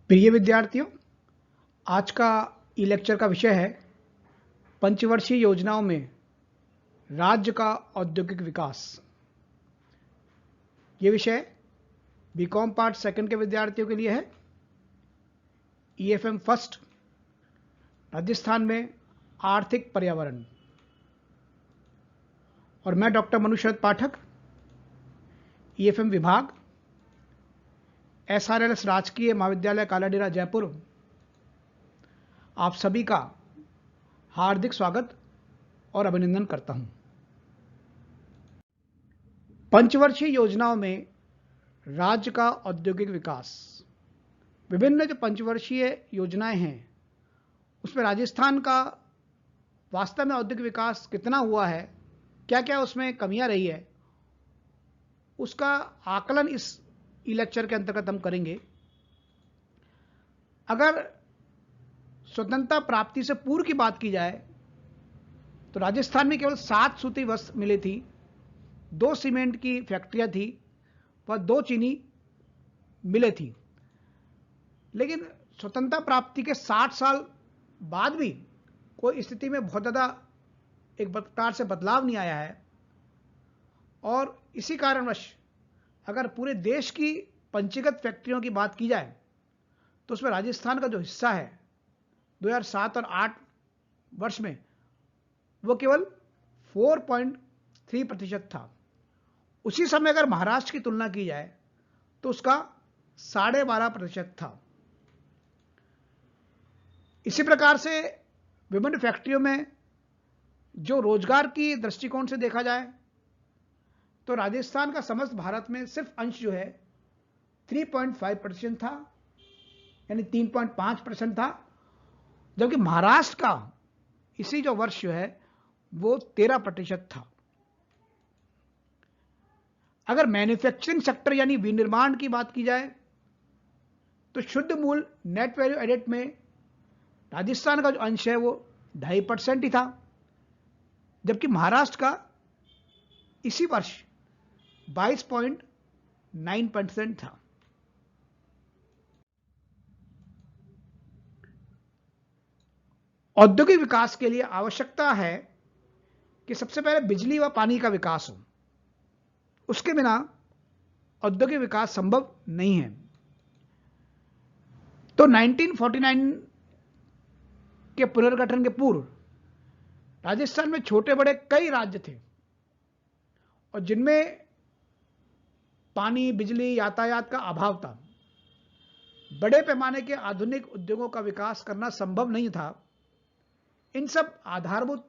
प्रिय विद्यार्थियों, आज का ई लेक्चर का विषय है पंचवर्षीय योजनाओं में राज्य का औद्योगिक विकास। ये विषय बीकॉम पार्ट सेकंड के विद्यार्थियों के लिए है। ईएफएम फर्स्ट, राजस्थान में आर्थिक पर्यावरण। और मैं डॉक्टर मनुशरत पाठक, ईएफएम विभाग, एसआरएलएस राजकीय महाविद्यालय कालाडेरा जयपुर, आप सभी का हार्दिक स्वागत और अभिनंदन करता हूं। पंचवर्षीय योजनाओं में राज्य का औद्योगिक विकास। विभिन्न जो पंचवर्षीय योजनाएं हैं उसमें राजस्थान का वास्तव में औद्योगिक विकास कितना हुआ है, क्या क्या उसमें कमियां रही है, उसका आकलन इस ई लेक्चर के अंतर्गत हम करेंगे। अगर स्वतंत्रता प्राप्ति से पूर्व की बात की जाए तो राजस्थान में केवल 7 सूती वस्त्र मिले थी, 2 सीमेंट की फैक्ट्रियां थी व 2 चीनी मिले थी। लेकिन स्वतंत्रता प्राप्ति के 60 साल बाद भी कोई स्थिति में बहुत ज़्यादा एक प्रकार से बदलाव नहीं आया है। और इसी कारणवश अगर पूरे देश की पंचीकृत फैक्ट्रियों की बात की जाए तो उसमें राजस्थान का जो हिस्सा है 2007 और 8 वर्ष में वो केवल 4.3% था। उसी समय अगर महाराष्ट्र की तुलना की जाए तो उसका 12.5% था। इसी प्रकार से विभिन्न फैक्ट्रियों में जो रोजगार की दृष्टिकोण से देखा जाए तो राजस्थान का समस्त भारत में सिर्फ अंश जो है 3.5% था, यानी 3.5% था, जबकि महाराष्ट्र का इसी जो वर्ष जो है वो 13% था। अगर मैन्युफैक्चरिंग सेक्टर यानी विनिर्माण की बात की जाए तो शुद्ध मूल नेट वैल्यू एडेड में राजस्थान का जो अंश है वो 2.5% ही था, जबकि महाराष्ट्र का इसी वर्ष 22.9% था। औद्योगिक विकास के लिए आवश्यकता है कि सबसे पहले बिजली व पानी का विकास हो। उसके बिना औद्योगिक विकास संभव नहीं है। तो 1949 के पुनर्गठन के पूर्व राजस्थान में छोटे बड़े कई राज्य थे और जिनमें पानी, बिजली, यातायात का अभाव था। बड़े पैमाने के आधुनिक उद्योगों का विकास करना संभव नहीं था। इन सब आधारभूत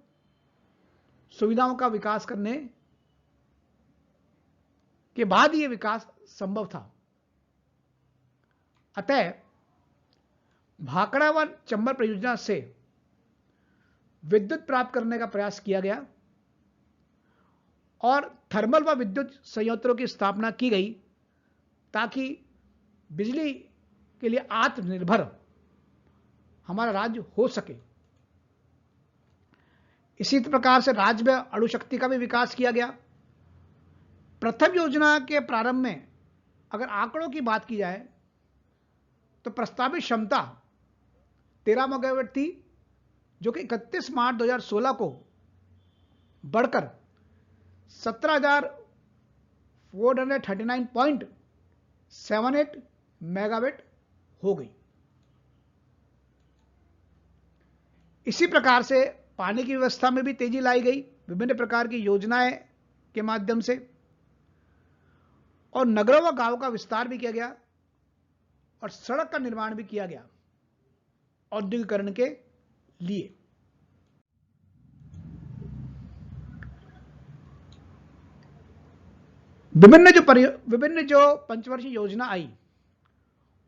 सुविधाओं का विकास करने के बाद ये विकास संभव था। अतः भाखड़ा व चंबल परियोजना से विद्युत प्राप्त करने का प्रयास किया गया और थर्मल व विद्युत संयंत्रों की स्थापना की गई ताकि बिजली के लिए आत्मनिर्भर हमारा राज्य हो सके। इसी प्रकार से राज्य में अणुशक्ति का भी विकास किया गया। प्रथम योजना के प्रारंभ में अगर आंकड़ों की बात की जाए तो प्रस्तावित क्षमता 13 मेगावाट थी, जो कि 31 मार्च 2016 को बढ़कर 17,439.78 मेगावाट हो गई। इसी प्रकार से पानी की व्यवस्था में भी तेजी लाई गई विभिन्न प्रकार की योजनाएं के माध्यम से, और नगरों व गांवों का विस्तार भी किया गया और सड़क का निर्माण भी किया गया औद्योगिकरण के लिए। विभिन्न जो पंचवर्षीय योजना आई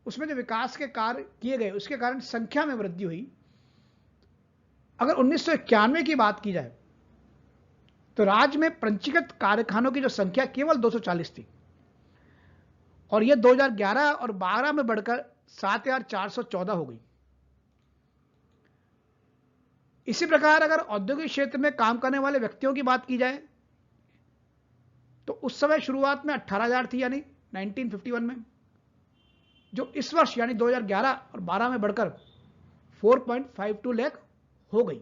उसमें जो विकास के कार्य किए गए उसके कारण संख्या में वृद्धि हुई। अगर 1991 की बात की जाए तो राज्य में पंजीकृत कारखानों की जो संख्या केवल 240 थी और यह 2011 और 12 में बढ़कर 7,414 हो गई। इसी प्रकार अगर औद्योगिक क्षेत्र में काम करने वाले व्यक्तियों की बात की जाए तो उस समय शुरुआत में 18,000 थी, यानी 1951 में, जो इस वर्ष यानी 2011 और 12 में बढ़कर 4.52 लाख हो गई।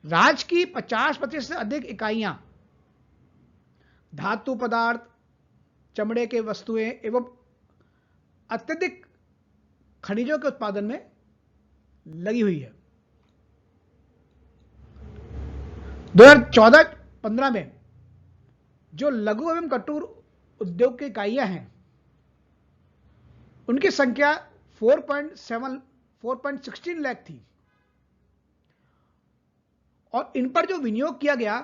राज्य की 50% से अधिक इकाइयां धातु पदार्थ, चमड़े के वस्तुएं एवं अत्यधिक खनिजों के उत्पादन में लगी हुई है। 2014-15 में जो लघु एवं कुटीर उद्योग की इकाइयां हैं उनकी संख्या 4.16 लाख थी और इन पर जो विनियोग किया गया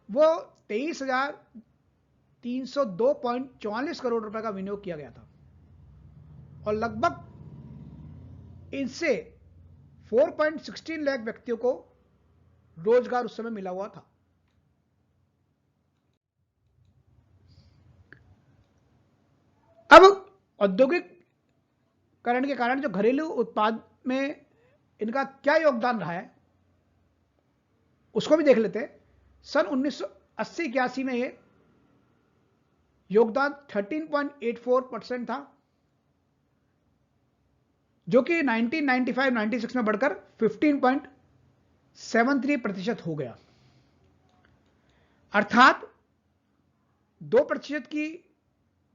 वो 23,302.44 करोड़ रुपए का विनियोग किया गया था और लगभग इनसे 4.16 लाख व्यक्तियों को रोजगार उस समय मिला हुआ था। अब औद्योगिकरण के कारण जो घरेलू उत्पाद में इनका क्या योगदान रहा है उसको भी देख लेते हैं। सन 1980-81 में ये योगदान 13.84% था, जो कि 1995-96 में बढ़कर 15.73% हो गया, अर्थात 2% की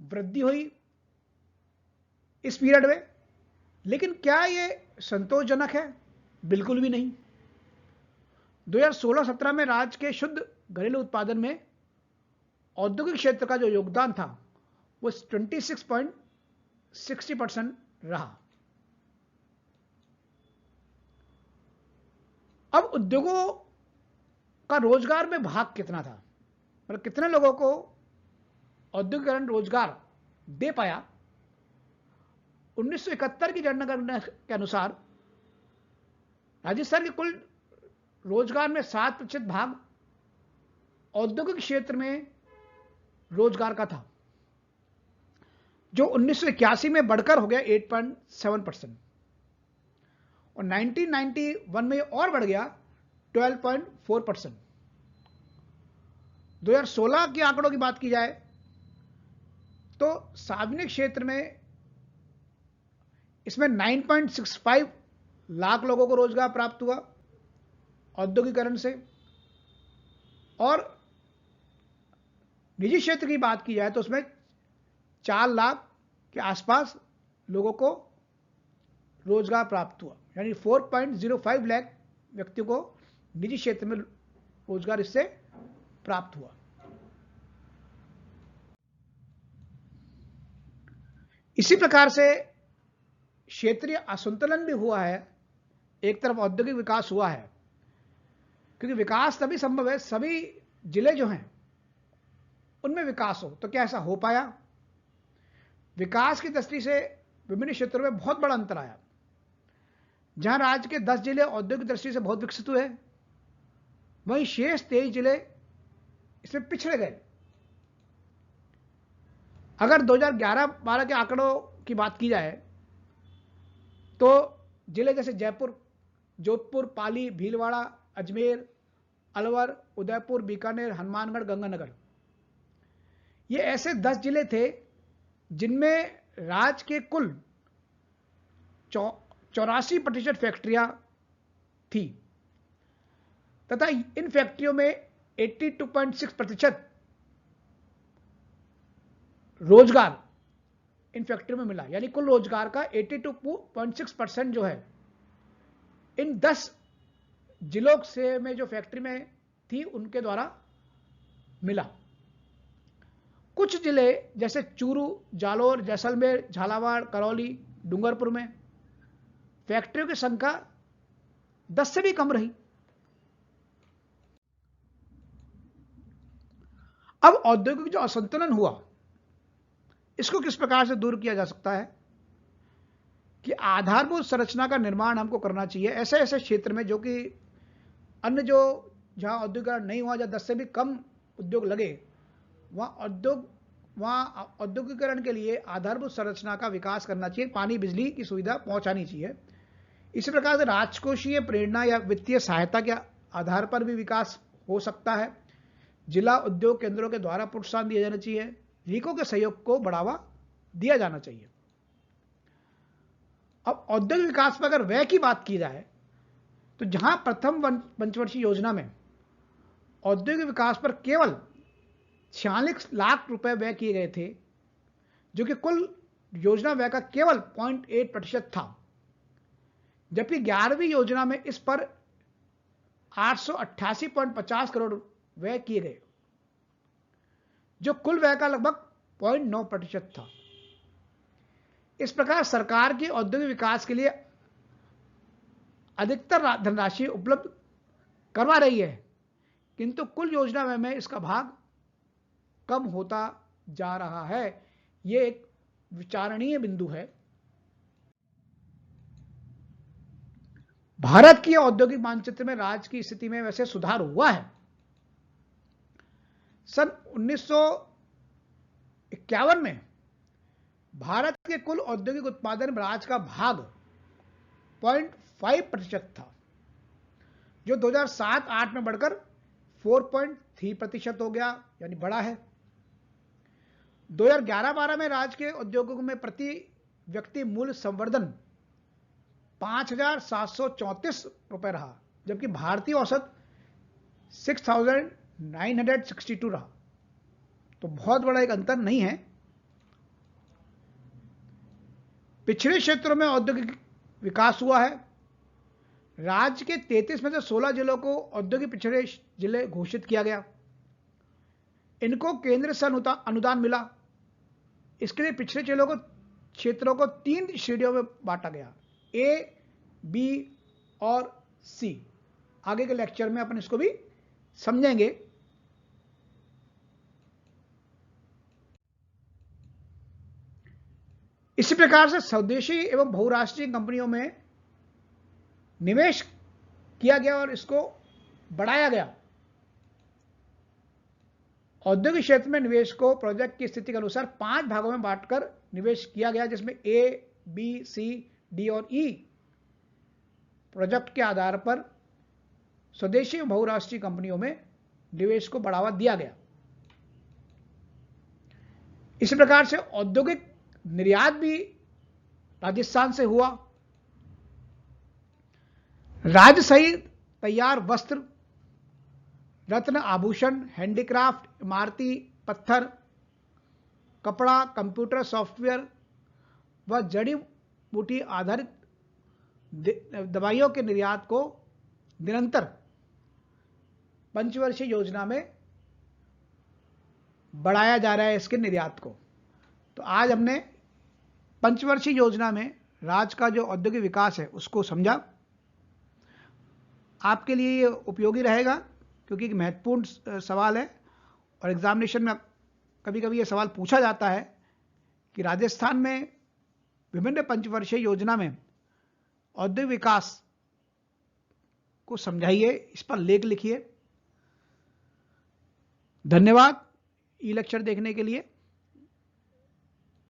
वृद्धि हुई इस पीरियड में। लेकिन क्या यह संतोषजनक है? बिल्कुल भी नहीं। 2016-17 में राज्य के शुद्ध घरेलू उत्पादन में औद्योगिक क्षेत्र का जो योगदान था वो 26.60% रहा। अब उद्योगों का रोजगार में भाग कितना था, मतलब कितने लोगों को औद्योगिकरण रोजगार दे पाया? 1971 की जनगणना के अनुसार राजस्थान के कुल रोजगार में 7% भाग औद्योगिक क्षेत्र में रोजगार का था, जो 1981 में बढ़कर हो गया 8.7% और 1991 में और बढ़ गया 12.4%। 2016 के आंकड़ों की बात की जाए तो सार्वजनिक क्षेत्र में इसमें 9.65 लाख लोगों को रोजगार प्राप्त हुआ औद्योगिकरण से, और निजी क्षेत्र की बात की जाए तो उसमें 4 लाख के आसपास लोगों को रोजगार प्राप्त हुआ, यानी 4.05 लाख व्यक्तियों को निजी क्षेत्र में रोजगार इससे प्राप्त हुआ। इसी प्रकार से क्षेत्रीय असंतुलन भी हुआ है। एक तरफ औद्योगिक विकास हुआ है, क्योंकि विकास तभी संभव है सभी जिले जो हैं उनमें विकास हो। तो क्या ऐसा हो पाया? विकास की दृष्टि से विभिन्न क्षेत्रों में बहुत बड़ा अंतर आया। जहां राज्य के 10 जिले औद्योगिक दृष्टि से बहुत विकसित हुए, वहीं शेष 23 जिले इसमें पिछड़े गए। अगर 2011-12 के आंकड़ों की बात की जाए तो जिले जैसे जयपुर, जोधपुर, पाली, भीलवाड़ा, अजमेर, अलवर, उदयपुर, बीकानेर, हनुमानगढ़, गंगानगर, ये ऐसे 10 जिले थे जिनमें राज्य के कुल 84% फैक्ट्रियां थी तथा इन फैक्ट्रियों में 82.6% रोजगार इन फैक्ट्रियों में मिला। यानी कुल रोजगार का 82.6% जो है इन 10 जिलों से में जो फैक्ट्री में थी उनके द्वारा मिला। कुछ जिले जैसे चूरू, जालोर, जैसलमेर, झालावाड़, करौली, डूंगरपुर में फैक्ट्रियों की संख्या 10 से भी कम रही। अब औद्योगिक जो असंतुलन हुआ इसको किस प्रकार से दूर किया जा सकता है कि आधारभूत संरचना का निर्माण हमको करना चाहिए ऐसे ऐसे क्षेत्र में जो कि अन्य जो जहां औद्योगिकरण नहीं हुआ, जहां 10 से भी कम उद्योग लगे, वहां औद्योगिकरण के लिए आधारभूत संरचना का विकास करना चाहिए, पानी बिजली की सुविधा पहुंचानी चाहिए। इसी प्रकार से राजकोषीय प्रेरणा या वित्तीय सहायता के आधार पर भी विकास हो सकता है। जिला उद्योग केंद्रों के द्वारा प्रोत्साहन दिया जाना चाहिए। नागरिकों के सहयोग को बढ़ावा दिया जाना चाहिए। अब औद्योगिक विकास पर अगर व्यय की बात की जाए तो जहां प्रथम पंचवर्षीय योजना में औद्योगिक विकास पर केवल 46 लाख रुपए व्यय किए गए थे, जो कि कुल योजना व्यय का केवल 0.8% था, जबकि 11वीं योजना में इस पर 888.50 करोड़ व्यय किए गए, जो कुल व्यय का लगभग 0.9% था। इस प्रकार सरकार की औद्योगिक विकास के लिए अधिकतर धनराशि उपलब्ध करवा रही है, किंतु कुल योजना व्यय में इसका भाग कम होता जा रहा है। यह एक विचारणीय बिंदु है। भारत की औद्योगिक मानचित्र में राज्य की स्थिति में वैसे सुधार हुआ है। सन 1951 में भारत के कुल औद्योगिक उत्पादन में राज्य का भाग 0.5% था, जो 2007-8 में बढ़कर 4.3% हो गया, यानी बढ़ा है। 2011-12 में राज्य के उद्योगों में प्रति व्यक्ति मूल्य संवर्धन 5,734 रुपए रहा, जबकि भारतीय औसत 6,962 रहा। तो बहुत बड़ा एक अंतर नहीं है। पिछड़े क्षेत्रों में औद्योगिक विकास हुआ है। राज्य के 33 में से 16 जिलों को औद्योगिक पिछड़े जिले घोषित किया गया। इनको केंद्र से अनुदान मिला। इसके लिए पिछड़े जिलों को क्षेत्रों को 3 श्रेणियों में बांटा गया, ए, बी और सी। आगे के लेक्चर में अपन इसको भी समझेंगे। इसी प्रकार से स्वदेशी एवं बहुराष्ट्रीय कंपनियों में निवेश किया गया और इसको बढ़ाया गया। औद्योगिक क्षेत्र में निवेश को प्रोजेक्ट की स्थिति के अनुसार 5 भागों में बांटकर निवेश किया गया, जिसमें ए, बी, सी, डी और ई प्रोजेक्ट के आधार पर स्वदेशी एवं बहुराष्ट्रीय कंपनियों में निवेश को बढ़ावा दिया गया। इसी प्रकार से औद्योगिक निर्यात भी राजस्थान से हुआ। राज्य सहित तैयार वस्त्र, रत्न आभूषण, हैंडीक्राफ्ट, इमारती पत्थर, कपड़ा, कंप्यूटर सॉफ्टवेयर व जड़ी बूटी आधारित दवाइयों के निर्यात को निरंतर पंचवर्षीय योजना में बढ़ाया जा रहा है, इसके निर्यात को। तो आज हमने पंचवर्षीय योजना में राज्य का जो औद्योगिक विकास है उसको समझा। आपके लिए ये उपयोगी रहेगा, क्योंकि एक महत्वपूर्ण सवाल है और एग्जामिनेशन में कभी कभी ये सवाल पूछा जाता है कि राजस्थान में विभिन्न पंचवर्षीय योजना में औद्योगिक विकास को समझाइए, इस पर लेख लिखिए। धन्यवाद ई लेक्चर देखने के लिए।